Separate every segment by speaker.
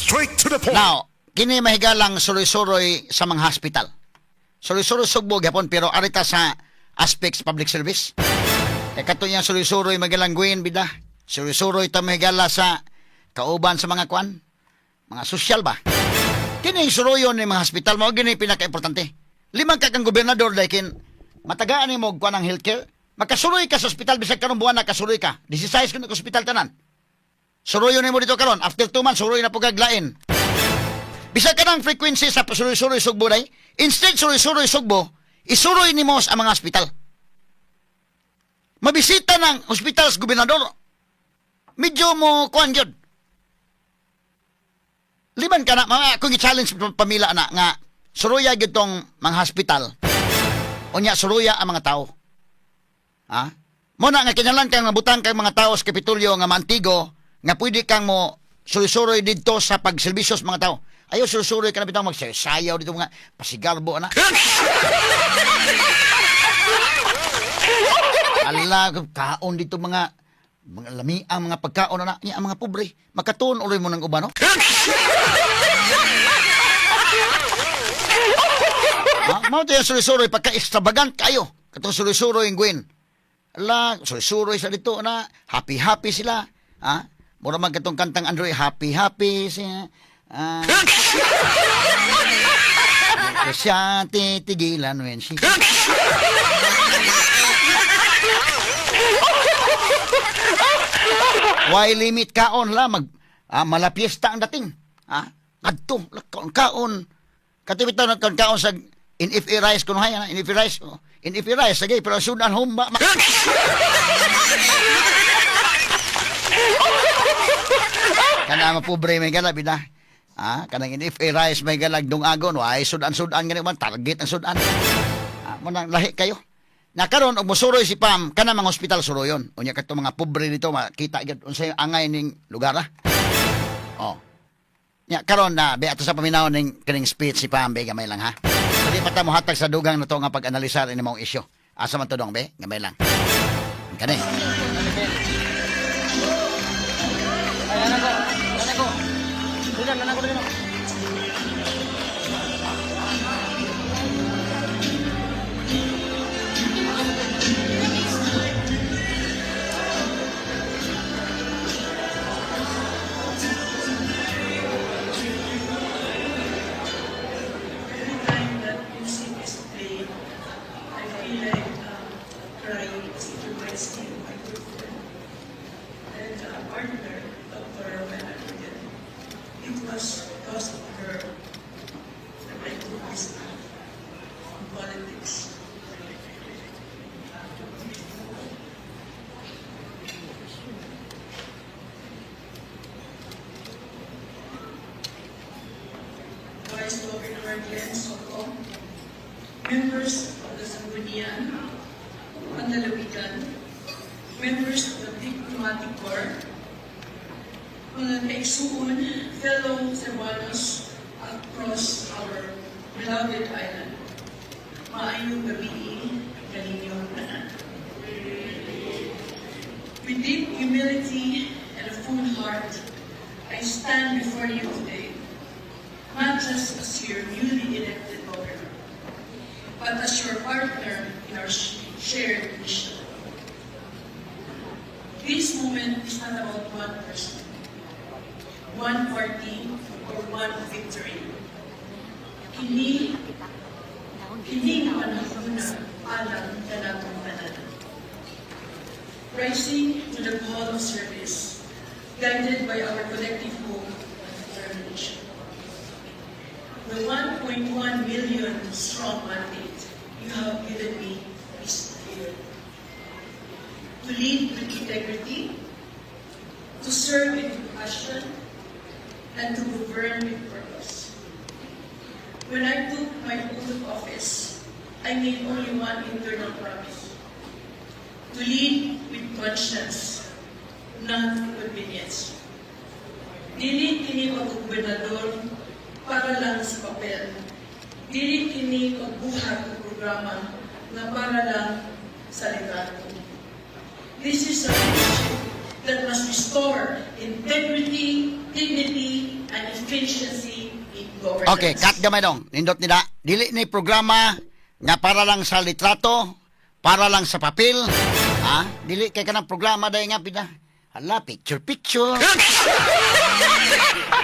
Speaker 1: Straight to the point.
Speaker 2: Now, kini mahigalang suroy-suroy sa mga hospital. Suroy-suroy sugbog yapon pero arita sa aspects public service. Kato yang suroy-suroy magalang guin bida. Suroy-suroy ta mahigala sa kauban sa mga kwan, mga sosyal ba. Kini suroyon ni mga hospital mo gini pinaka-importante. Limang ka kang gobernador dahikin matagaan ni mo kwan ang healthcare. Makasuroy ka sa ospital bisag karong buwan nakasuroy ka. 16 ka na ospital tanan. Suroyo ni mo dito karon. After 2 months, suroy na po kaglain. Bisa ka ng frequency sa suroy-suroy sugbo day. Instead suroy-suroy sugbo, isuroy ni mo sa mga hospital. Mabisita ng hospital sa gobernador. Medyo mo kuhan yun. Liban ka na, mga kung i-challenge pamila na nga, suroya yun tong mga hospital. O niya, suroya ang mga tao. Ha? Muna nga kinalan kang mabutang kang mga tao sa Kapitolyo nga mantigo nga pwede kang mo suroy-suroy dito sa pagserbisyo sa mga tao. Ayaw suroy-suroy ka na bitang magsayaw dito mga pasigarbo na. Ala, kaon dito mga lami ang mga pagkaon na niya ang mga pobre. Makatuon uloy mo ng uban, no? Mao tayo suroy-suroy pagka-extravagant kayo. Katong suroy-suroy yung Gwen. Ala, suroy-suroy sa dito na happy-happy sila. Ha? Mura man katong kantang Android, happy-happy siya. Siya titigilan when she... Why limit kaon la malapiesta ang dating. Ha? Kadto kaon. Katibitaw na kaon sa NFA rice kuno hay NFA rice. NFA rice sagay pero sudan humba. Kana mapobre may gala bida. Kanang NFA rice may galag dong agon ay sudan-sudan gani man target ang sudan. Mo nang lahi kayo. Nakaron og mosuroy si Pam kana mga hospital suroyon. Unya kadto mga pobre dito makita gyud unsay angay ning lugar ha. Oh. Nya karon na be ato sa paminaw ning kining speech si Pam be gamay lang ha. Dili pa ta mo hatag sa dugang nato nga pag-analisar ini mong isyu. Asa man to dong be gamay lang. Kani. Ay anak ko. Dugan anak ko dito.
Speaker 3: Vice Governor Glenn Soto, members of the Sangguniang, Mandalawigan, members of the Diplomatic Corps, mga kaigsuon, fellow Cebuanos across our beloved island. Maayong gabi, kaninyong tanan. With deep humility and a full heart, I stand before you today, not just as your newly elected governor, but as your partner in our shared mission. This moment is not about one person, one party, or one victory. Kini panahon na alam na natong tanan. Rising to the call of service, guided by our collective hope and determination. The 1.1 million strong mandate you have given me is clear. To lead with integrity, to serve with compassion, and to govern with purpose. When I took my oath of office, I made only one internal promise: to lead with conscience, not convenience. Dili kini pag-gobernador para lang sa papel. Dili kini pagbuhat ng programa na para lang sa litrato. This is a leadership that must restore integrity, dignity, and efficiency in governance.
Speaker 2: Okay, cut gamay dong. Nindot nila. Dili ni programa nga para lang sa litrato, para lang sa papel. Ha? Dili kay kanang programa dahil nga pida. Hala, picture.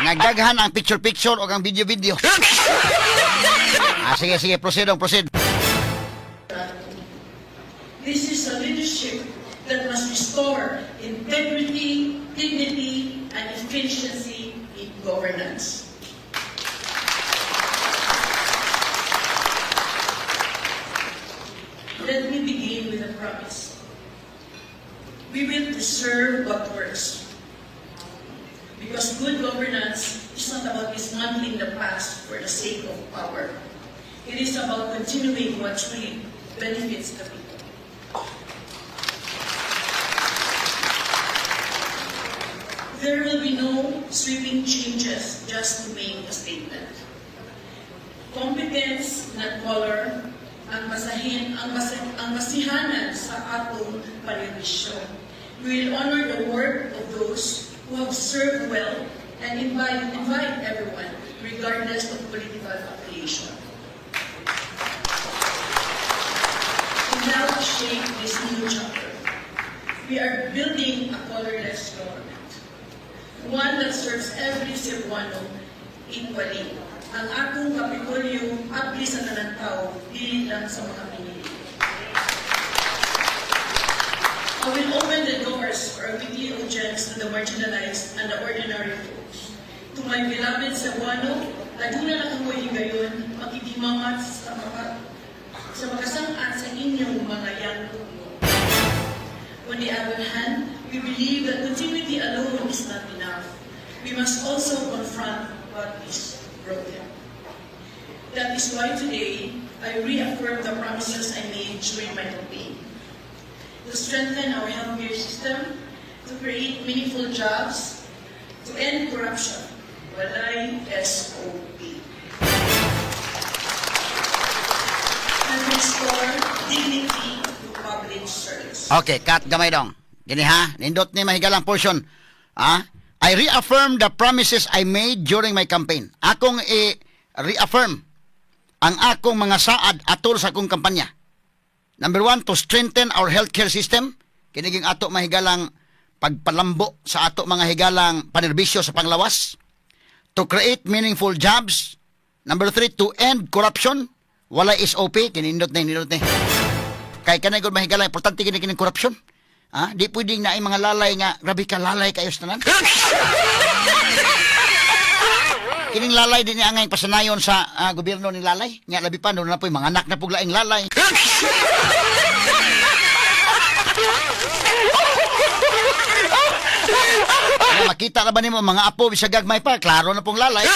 Speaker 2: Nagdaghan ang picture o ang video. Sige, proceed.
Speaker 3: This is a leadership that must restore integrity, dignity, and efficiency in governance. Let me begin with a promise. We will preserve what works. Because good governance is not about dismantling the past for the sake of power. It is about continuing what truly benefits the people. There will be no sweeping changes just to make a statement. Competence, not color, ang masihanan sa atong panirbisyo. We will honor the work of those who have served well and invite everyone, regardless of political affiliation. To help shape this new chapter, we are building a colorless government, one that serves every Cebuano equally. Ang akong kapitolyo abli sa tanang tao, dili lang sa mga pinili. I will open the doors for a weekly audience to the marginalized and the ordinary folks. To my beloved Cebuano, laguna na ako'y higayon, makikimangat sa makasangan sa inyong mga young people. On the other hand, we believe that continuity alone is not enough. We must also confront what is broken. That is why today, I reaffirm the promises I made during my campaign. To strengthen our healthcare system, to create meaningful jobs, to end corruption, walay SOP. And restore dignity to public service.
Speaker 2: Okay, cut gamay dong. Gini ha, nindot ni mahigalang portion. I reaffirm the promises I made during my campaign. Akong i-reaffirm ang akong mga saad atol sa akong kampanya. Number 1, to strengthen our healthcare system. Kiniging ato mahigalang pagpalambo sa ato mga higalang panerbisyo sa panglawas. To create meaningful jobs. Number 3, to end corruption. Wala SOP. Kinindot ni. Kay kanay gud mahigalang importante kini corruption. Di pwedeng na mga lalay nga, grabe ka lalay kayo sa tanan. Kining lalay din niya angay pasanayon sa gobyerno ni lalay. Nga labi pa, doon na po yung mga anak na puglaing lalay. Makita na ba nimo mga apo bisag gagmay pa, klaro na pong lalay.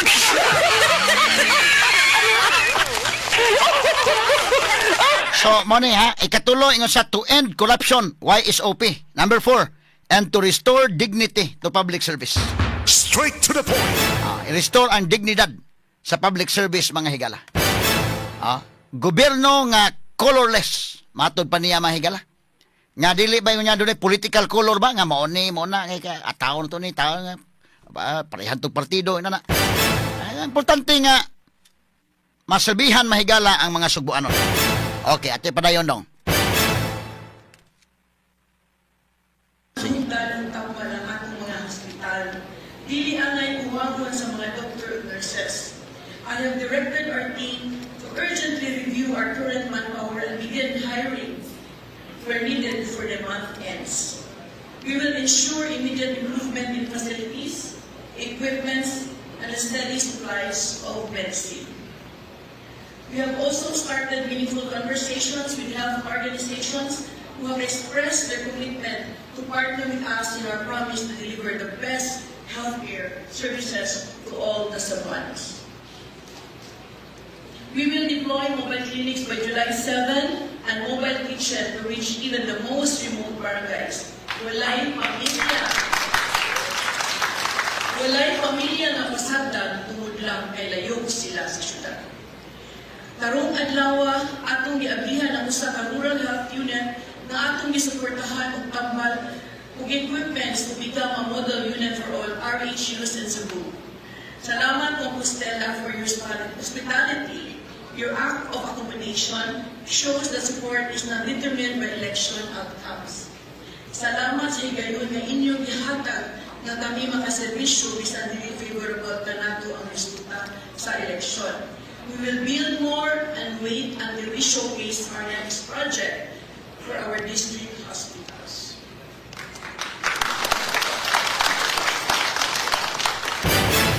Speaker 2: So, mo ni ha, ikatulo ingon sa to end corruption, YSOP. Number 4, and to restore dignity to public service.
Speaker 1: Straight to the point.
Speaker 2: I-restore ang dignidad sa public service, mga higala. Gobyerno nga colorless, matod pa niya mga higala. Nga dili ba yung niya doon political color ba? Nga maoni, muna, ataon to ni, tao nga, parehan to partido, ina na. Importante nga, masabihan mahigala ang mga sugbuanon. Okay, ate padayon dong.
Speaker 3: Sinigdalang tama ng ating mga hospital, dili angay umagon sa mga doctor and nurses. I have directed our team to urgently review our current manpower and begin hiring where needed before the month ends. We will ensure immediate improvement in facilities, equipment, and a steady supplies of medicine. We have also started meaningful conversations with health organizations who have expressed their commitment to partner with us in our promise to deliver the best healthcare services to all the Cebuanos. We will deploy mobile clinics by July 7 and mobile kitchen to reach even the most remote barangays. Walay pamilya na pasagdan tungod lang kay layog sila sa syudad. Karong adlaw atong giablihan ang usa ka rural health unit na atong gisuportahan og tambal ug equipments to become a model unit for all RHUs in Cebu. Salamat Compostela for your hospitality. Your act of accommodation shows that support is not determined by election outcomes. Salamat sa higayon nga inyong gihatag nga kami makaservisyo bisan dili favorable kanato ang resulta sa eleksyon. We will build more and wait until we showcase our next project for our district hospitals.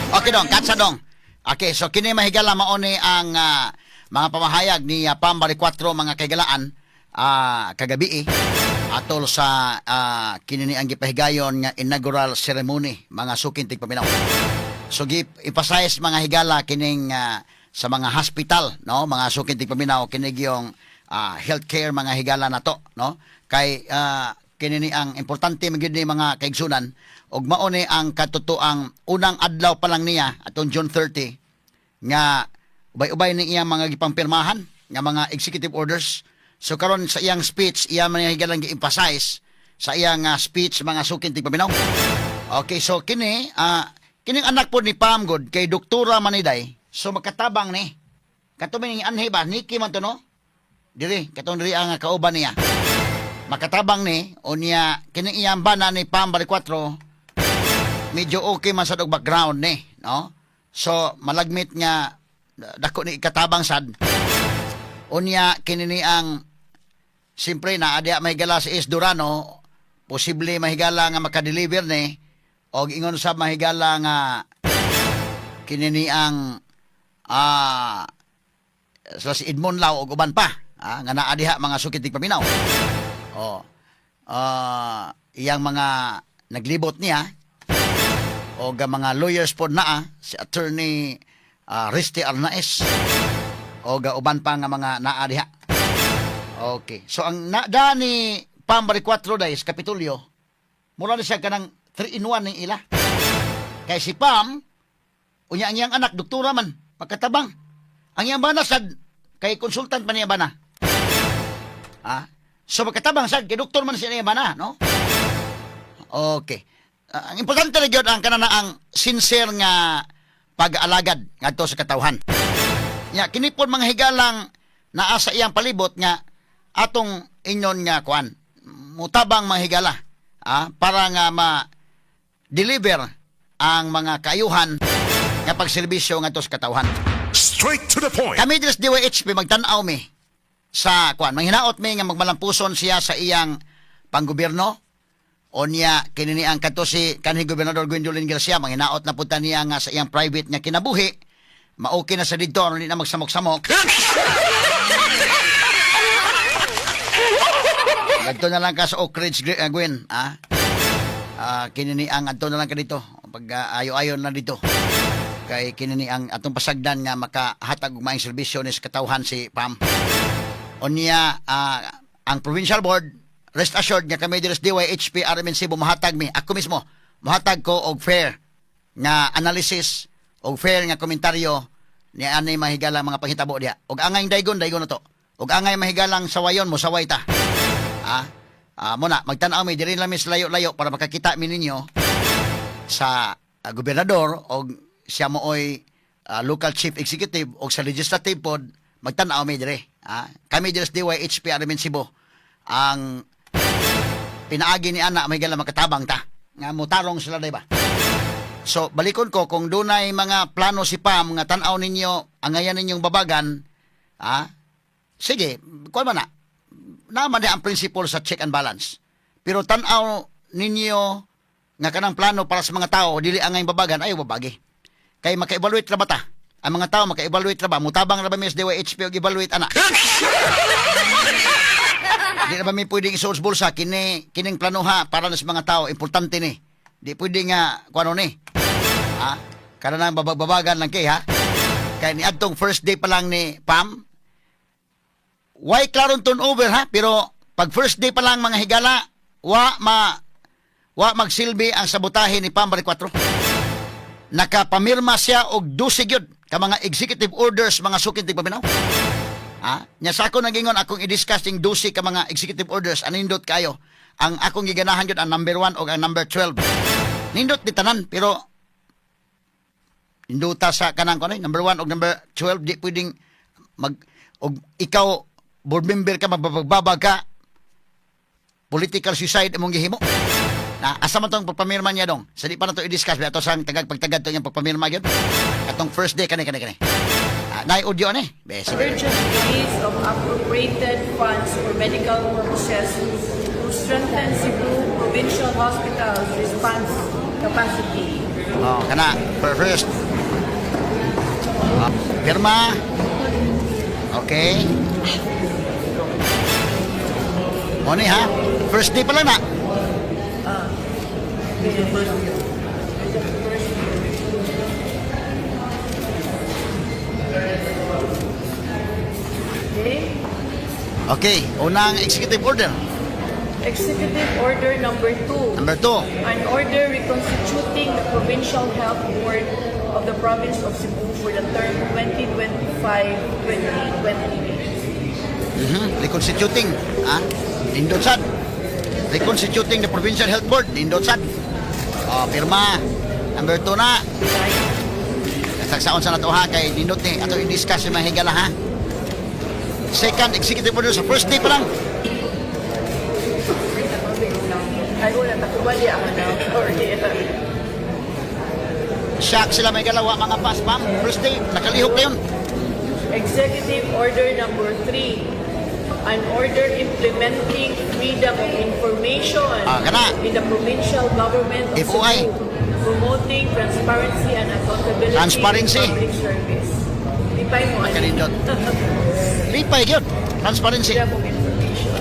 Speaker 2: Okay dong, katsa dong. Okay, so kini mahigala mauni ang mga pamahayag ni Pam Baricuatro mga kaigalaan kagabi atol sa kini ang gipahigayon nga inaugural ceremony mga sukin tigpaminaw. So emphasize mga higala kining sa mga hospital, no, mga sukin tigpaminaw kinig yung healthcare mga higala nato, no, kay kini ang importante magyud ni mga kaigsunan ug mauni ang katutuang unang adlaw pa lang niya atong June 30 nga ubay-ubay ni iyang mga gipampirmahan nga mga executive orders. So karon sa iyang speech iya man higalang gi-emphasize sa iyang speech mga sukin tigpaminaw. Okay, so kining anak po ni Pam God kay Doktora Maniday. So makatabang ni katumin anhi ba Nikki man to, no? Diri katong diri ang kauban niya. Makatabang ni unya kining iyang bana ni Pam Baricuatro medyo okay man sa dog background ni, no? So malagmit nga dako ni katabang sad. Unya kini ang simpre na adya mahigala si Is Durano, posible mahigala nga makadeliver ni og ingon sa mahigala nga kini ang so si Edmond Lau og uban pa nga naa diha mga sukit tigpaminaw. Iyang mga naglibot niya o mga lawyers po naa si attorney Risty Arnaez o uban pa nga mga naa diha. Okay, so ang naada ni Pam Baricuatro days Kapitulyo mura na siya kanang 3-in-1 ng ila kay si Pam unya ang iyang anak doktora man pagkatabang ang iyang bana sad kay konsultant pa niya bana. So magkatabang sad kay doktor man siya niya bana, no? Okay. Ang importante na gyud ang kanana ang sincere nga pag-alagad ngadto sa katawhan. Nya kini pod mga higalang naa sa iyang palibot nga atong inyon nga kuan mutabang mga higala para nga ma-deliver ang mga kaayuhan nga pagserbisyo ngadto sa katawhan.
Speaker 1: Straight to the point.
Speaker 2: Kami dres DYHP magtan-aw mi sa kuan manghinaot mi nga magmalampuson siya sa iyang panggobyerno. Onya kinini ang kadto si kanhi Gobernador Gwendolyn Garcia manghinaot na punta niya nga sa iyang private nga kinabuhi maoki na sa didto ni na magsamok-samok. Adto na lang ka sa Oak Ridge Gwen kinini ang adto na lang ka dito pag ayo-ayon na dito kay kinini ang atong pasagdan nga makahatag og maayong serbisyo ni sa katawhan si Pam. Onya ang provincial board rest assured nga kami diri sa DYHP RMNC bumahatag mi ako mismo mohatag ko og fair nga analysis og fair nga komentaryo ni anay mahigalang mga panghitabo diha og angay daygon na to og angay mahigalang sawayon mo saway ta muna magtan-aw mi diri lang mi sa layo-layo para makakita mi ninyo sa gobernador og siya mooy local chief executive og sa legislative pod magtan-aw mi diri kami diri sa DYHP RMNC ang pinaagi ni ana may gala makatabang ta nga mutarong sila day ba. So balikon ko kung dunay mga plano si Pam nga tan-aw ninyo angayan ninyong babagan sige kuan man na naman ang principle sa check and balance pero tan-aw ninyo nga kanang plano para sa mga tao dili angay babagan ayo babagi kay maka-evaluate ra ba ta ang mga tao maka-evaluate ra ba mutabang ra ba mi sa DYHP og evaluate ana. Di na ba may pwedeng isuos bulsa kining planuha para na sa mga tao importante ni. Di pwede nga kuano ni. Kana nang babagan lang kay Kay ni adtong first day pa lang ni Pam. Why klaron turnover pero pag first day pa lang mga higala wa magsilbi ang sabotahe ni Pam Baricuatro. Nakapamirma siya og 12 gyud ka mga executive orders mga sukit tigpaminaw. Nya sa ako nagingon akong i-discussing 12 ka mga executive orders anindot kayo. Ang akong giganahan gyud ang number 1 o ang number 12. Nindot di tanan pero induta sa kanang kuno number 1 ug number 12 di pwedeng og ikaw board member ka magbabagbabag ka political suicide imong gihimo. Na asa man tong pagpamirma niya dong. Sa di pa na to i-discuss ato sang pagtagad to yang pagpamirma gyud. Atong first day kani. Nay audio ni. Bes.
Speaker 4: Urgent release of appropriated funds for medical purposes to strengthen Cebu Provincial Hospital's response capacity.
Speaker 2: Oh, kana first. Pirma. Okay. Oni ha. First day pa lang na. Okay, unang executive order.
Speaker 4: Executive Order number 2.
Speaker 2: Number 2.
Speaker 4: An order reconstituting the Provincial Health Board of the Province of Cebu for the term 2025-2028.
Speaker 2: Reconstituting. Nindot sad. Reconstituting the Provincial Health Board. Nindot sad. Pirma. Number 2 na. Saksaon sa nato ha kay nindot ni ato i-discuss yung mga higala ha. Second executive order sa first day pa lang.
Speaker 4: Ay, wala. Takubali ako na.
Speaker 2: Shock sila may galawa mga pass ma'am. First day, nakalihok na yun.
Speaker 4: Executive Order number 3. An order implementing freedom of information
Speaker 2: Kana.
Speaker 4: in the provincial government of
Speaker 2: FOI.
Speaker 4: Cebu, promoting transparency and accountability
Speaker 2: Transparency.
Speaker 4: in public service. Lipay mo.
Speaker 2: Kanindot. Lipay yun. Transparency.
Speaker 4: Freedom of information.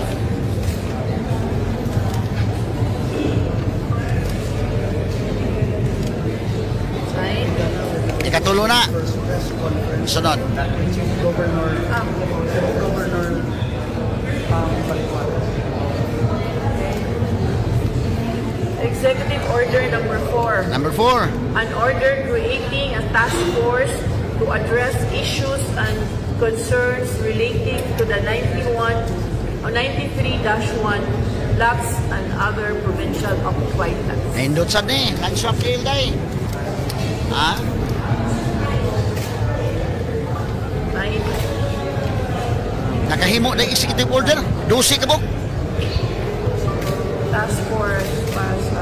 Speaker 4: Sign.
Speaker 2: Ikatulo na. Sunod.
Speaker 4: Executive Order number 4.
Speaker 2: Number 4.
Speaker 4: An order creating a task force to address issues and concerns relating to the 91 or 93-1 blocks and other provincial occupied lands.
Speaker 2: Nindot sad ni. Nag-swap deal day.
Speaker 4: Nine.
Speaker 2: Nakahimo na executive order. 12 ka po.
Speaker 4: Task force para sa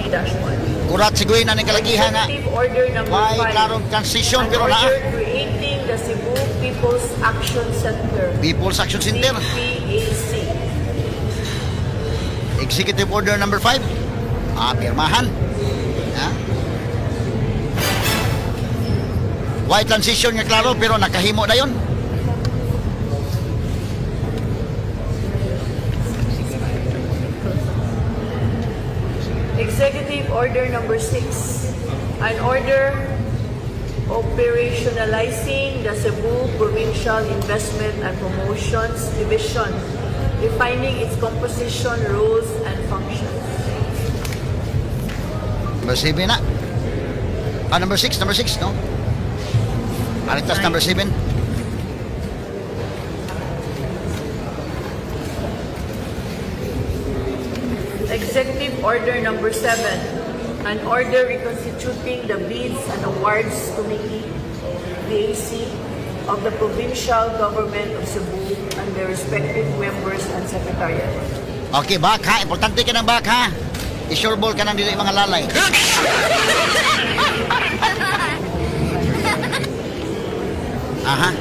Speaker 4: 93-1.
Speaker 2: Kurat siguro na ng kalagihan nga.
Speaker 4: Executive Order number
Speaker 2: May
Speaker 4: 5.
Speaker 2: klarong transition
Speaker 4: An
Speaker 2: pero na.
Speaker 4: order creating the Cebu People's Action Center.
Speaker 2: People's Action Center.
Speaker 4: CPAC.
Speaker 2: Executive order number 5. Pirmahan. Why transition nga klaro pero nakahimo na yon.
Speaker 4: Executive Order number 6. An order operationalizing the Cebu Provincial Investment and Promotions Division, defining its composition, rules, and functions.
Speaker 2: Number 7 na. Number 6, no? Aritas number 7.
Speaker 4: Executive Order number 7. An order reconstituting the Bids and Awards Committee, BAC, of the Provincial Government of Cebu and their respective members and secretariat.
Speaker 2: Okay, back ha. Importante ka ng back ha. I-sure ball ka ng dili mga lalay. Aha.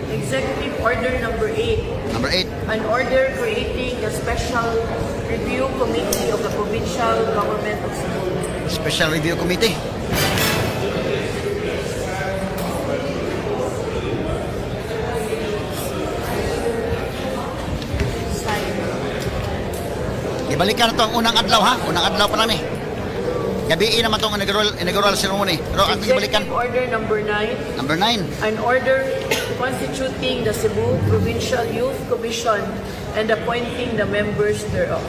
Speaker 4: Executive Order number 8.
Speaker 2: Number 8.
Speaker 4: An order creating the Special Review Committee of the Provincial Government of Cebu.
Speaker 2: Special Review Committee. Ibalikan na to ang unang adlaw ha. Unang adlaw pa lang eh. Gabiin naman itong inaugural ceremony. Pero ating ibalikan.
Speaker 4: Executive Order number 9.
Speaker 2: Number 9.
Speaker 4: An order constituting the Cebu Provincial Youth Commission and appointing the members thereof.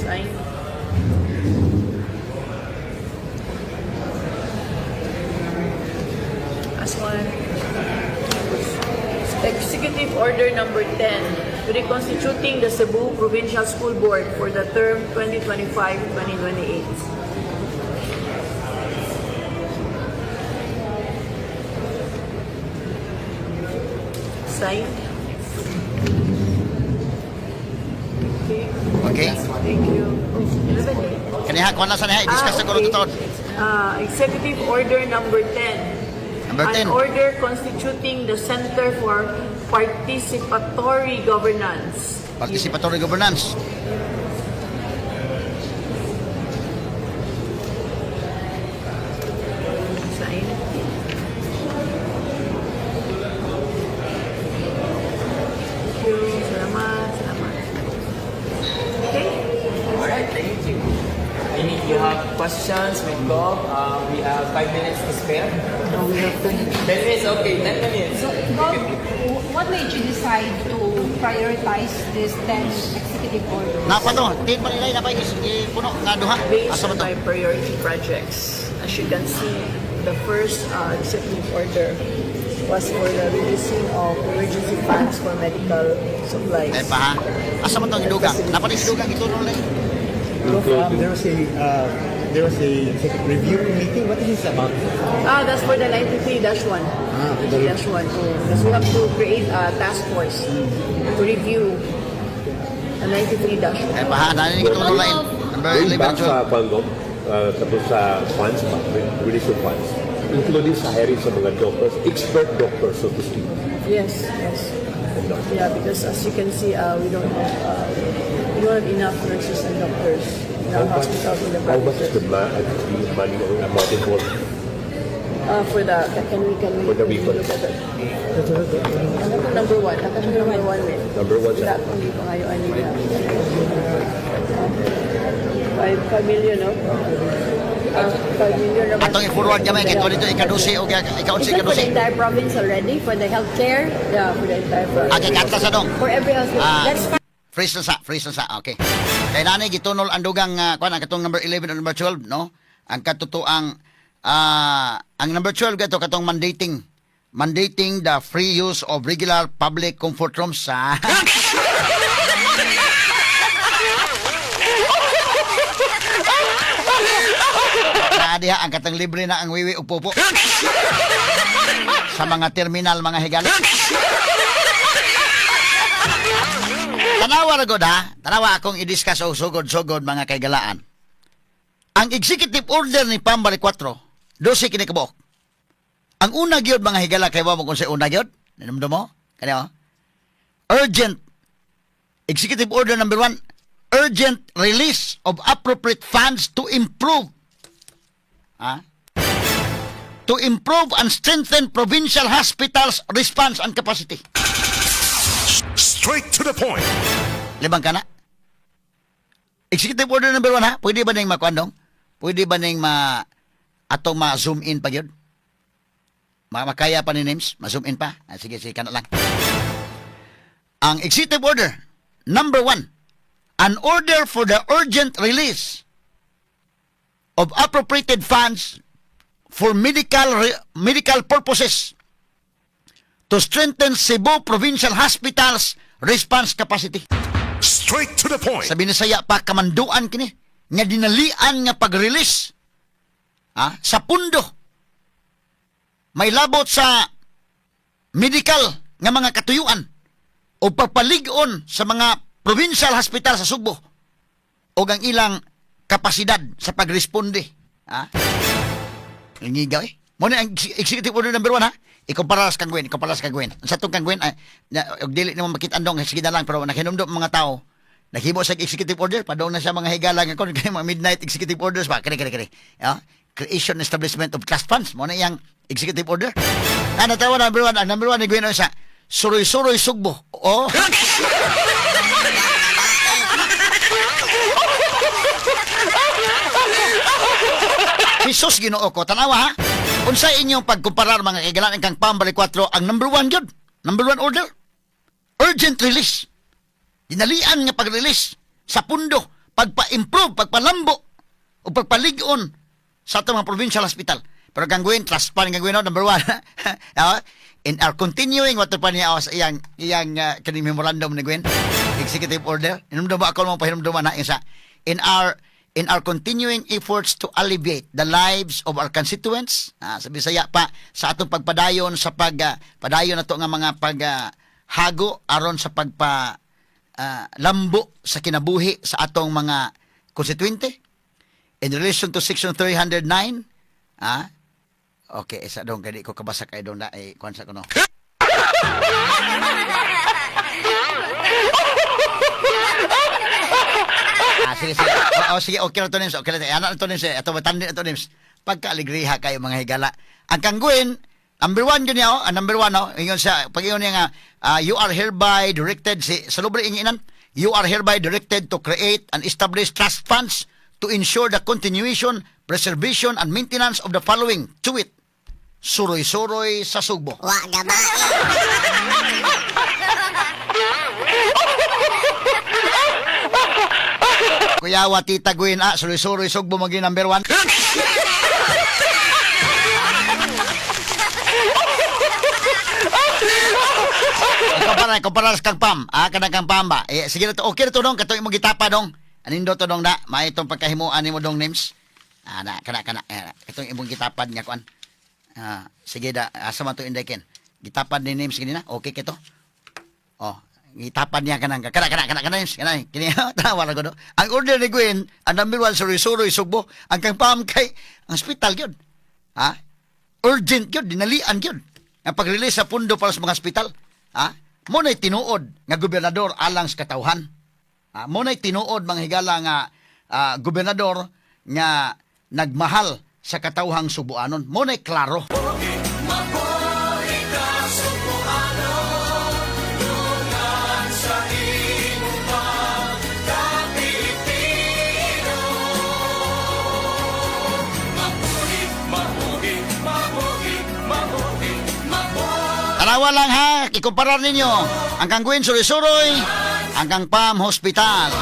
Speaker 4: Sign. last one. Executive Order number 10, reconstituting the Cebu Provincial School Board for the term 2025-2028. Sign. Okay.
Speaker 2: Okay.
Speaker 4: Thank you.
Speaker 2: Kaniha, kuha na sa niya, i-discuss na ko ito.
Speaker 4: Executive Order number 10.
Speaker 2: Number 10.
Speaker 4: An order constituting the Center for Participatory Governance.
Speaker 2: Participatory governance.
Speaker 4: Sign. Thank you. Salamat. Salamat. Okay.
Speaker 5: Alright, thank you. And if you have questions with Bob, we have 5 minutes to spare.
Speaker 4: Now we have
Speaker 5: 10 minutes, okay, 10 minutes.
Speaker 6: So, Bob, what made you decide to prioritize this 10 executive orders?
Speaker 2: Napa to, tin pa nila, napa puno, nga duha.
Speaker 4: based
Speaker 2: Asa
Speaker 4: on
Speaker 2: ba to?
Speaker 4: my priority projects. As you can see, the first executive order was for the releasing of emergency funds for medical supplies.
Speaker 2: Kaya pa ha? Asa man to ang idugang? Napa rin idugang ito nung lang?
Speaker 7: There was a review meeting. What is this about?
Speaker 4: That's for the 93-1. 93-1. Because we have to create a task force to review the 93-1.
Speaker 2: Kaya pa ha? Naninig ito nung lang. Number
Speaker 8: Going
Speaker 2: 11,
Speaker 8: back
Speaker 2: 12.
Speaker 8: sa Pangdom, tapos sa funds, release of funds, including sa hiring sa mga doctors, expert doctors, so to speak.
Speaker 4: Yes, yes. Yeah, because as you can see, we don't have enough nurses and doctors in our hospitals in the
Speaker 8: How much is
Speaker 4: provinces.
Speaker 8: the money or amount involved?
Speaker 4: For the, can we
Speaker 8: For the weapon.
Speaker 4: look at that? Ano po number 1? Ako po number 1 rin.
Speaker 8: Number one,
Speaker 4: Wala
Speaker 8: sir.
Speaker 4: po hindi pa kayo anila. 5 million, no? 5 million naman.
Speaker 2: Atong i-forward kami, kaya ito dito, ikadusi o ikaunsi,
Speaker 9: Is it for the
Speaker 2: ikadusi.
Speaker 9: entire province already? For the healthcare?
Speaker 4: Yeah, for the entire province.
Speaker 2: Okay, kanta sa dong.
Speaker 9: For every hospital? That's fine.
Speaker 2: Freeze na sa, okay. Kaya nani, gitunol ang dugang, kuan ang katong number 11 o number 12, no? Ang katutuang, ang number 12 gato katong mandating the free use of regular public comfort rooms sa diha ang katong libre na ang wiwi ug pupo sa mga terminal, mga higala. Tanawa ra gud ha, tanawa akong i-discuss og sugod-sugod mga kaigalaan. Ang executive order ni Pambali 4, 12 kini kabuok. Ang una gyud mga higala kay wa mo kung sa una gyud, nanumdum mo? Kani oh? Urgent executive order number 1, urgent release of appropriate funds to improve to improve and strengthen provincial hospitals response and capacity.
Speaker 1: Straight to the point.
Speaker 2: Libang ka na? Executive order number 1 ha? Pwede ba nang makuandong? Pwede ba nang atong ma-zoom in pa yun? Makaya pa ni names? Ma-zoom in pa? Sige, ka na lang. Ang executive order number 1, an order for the urgent release of appropriated funds for medical purposes to strengthen Cebu Provincial Hospitals response capacity.
Speaker 1: Straight to the point.
Speaker 2: Sa Binisaya pa kamanduan kini nga dinalian nga pag-release sa pundo. May labot sa medical nga mga katuyuan o pagpalig-on sa mga provincial hospital sa Subo o ang ilang kapasidad sa pagresponde. Nangigaw eh. Muna ang executive order number 1 ha. Ikumpara sa kangwen. Sa itong kangwen, dili naman makita andong, sige na lang, pero nakinumdum mga tao, naghimo sa executive order, padong na siya mga higala nga kon, kaya mga midnight executive orders ba, kani. Creation establishment of trust funds, muna yung executive order. Natawa number 1, ang number 1, nagwin sa suroy-suroy sugbo. Oh. Jesus Ginoo ko, tanawa ha. Unsa inyong pagkumparar mga kaigalaan kang Pambali 4, ang number 1 yun. Number 1 order. Urgent release. Dinalian nga pag-release sa pundo, pagpa-improve, pagpalambo, o pagpalig-on sa itong mga provincial hospital. Pero kang Gwen, trust pa kang Gwen, no? Number one. In our continuing what pa niya sa iyang kaning memorandum ni Gwen, executive order. Hinumdum ako mo pahinumdum na isa. In our continuing efforts to alleviate the lives of our constituents, sa Bisaya pa sa atong pagpadayon sa padayon nato nga mga hago aron sa lambo sa kinabuhi sa atong mga konstituente in relation to section 309. Okay, isa dong kadi ko kabasa kay dong na kuan sa kuno. Sige. Sige, okay na to, Nims. Okay na to. Anak na to, Nims. Ito, matandi na to, Nims. Pagka-aligriha kayo, mga higala. Ang kangguin, number one yun niya, number one, yun sa, pag yun niya nga, you are hereby directed, sa lubre inginan, you are hereby directed to create and establish trust funds to ensure the continuation, preservation, and maintenance of the following, to wit, suroy-suroy sa Sugbo. Kuya, Tita Gwen, suroy-suroy Sugbo, maging number one. Kumparas kang Pam, kanang kang Pam ba? Sige na to, okay na to dong, katong imong gitapa dong. Anindo to dong na, may itong pagkahimuan nimo dong names. Kana. Itong imong gitapad nga kuan. Sige da, asa man to inday ken. Gitapad ni names kini na, okay kito. Gitapad niya kana names, kana. Kini tawa ra ko do. Ang order ni Gwen, ang number 1 suroy-suroy Sugbo, ang kang Pam kay ang hospital gyud. Urgent gyud, dinalian gyud. Ang pag-release sa pundo para sa mga hospital. Mo na'y tinuod nga gobernador alang sa katawhan. Mo na'y tinuod mga higala nga gobernador nga nagmahal sa katawhang Subuanon. Mo na'y klaro. Tanawa lang ha, ikumparar ninyo ang kang Gwen suroy-suroy, ang kang Pam Hospital.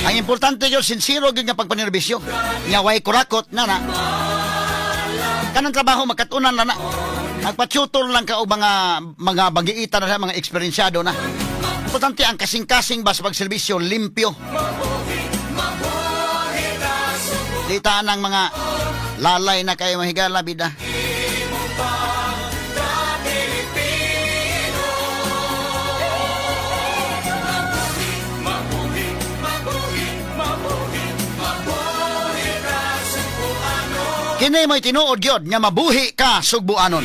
Speaker 2: Ang importante yun, sincero yun nga pagpanerbisyo. Nga way kurakot na. Kanang trabaho, magkatunan na. Nagpa-tutor lang ka o mga bagiitan na mga eksperyensyado na. Importante ang kasing-kasing ba sa pagserbisyo, limpyo. Litaan ng mga lalay na kayo mahigala, bida. Kini mo'y tinuod yun nga mabuhi ka Sugbuanon.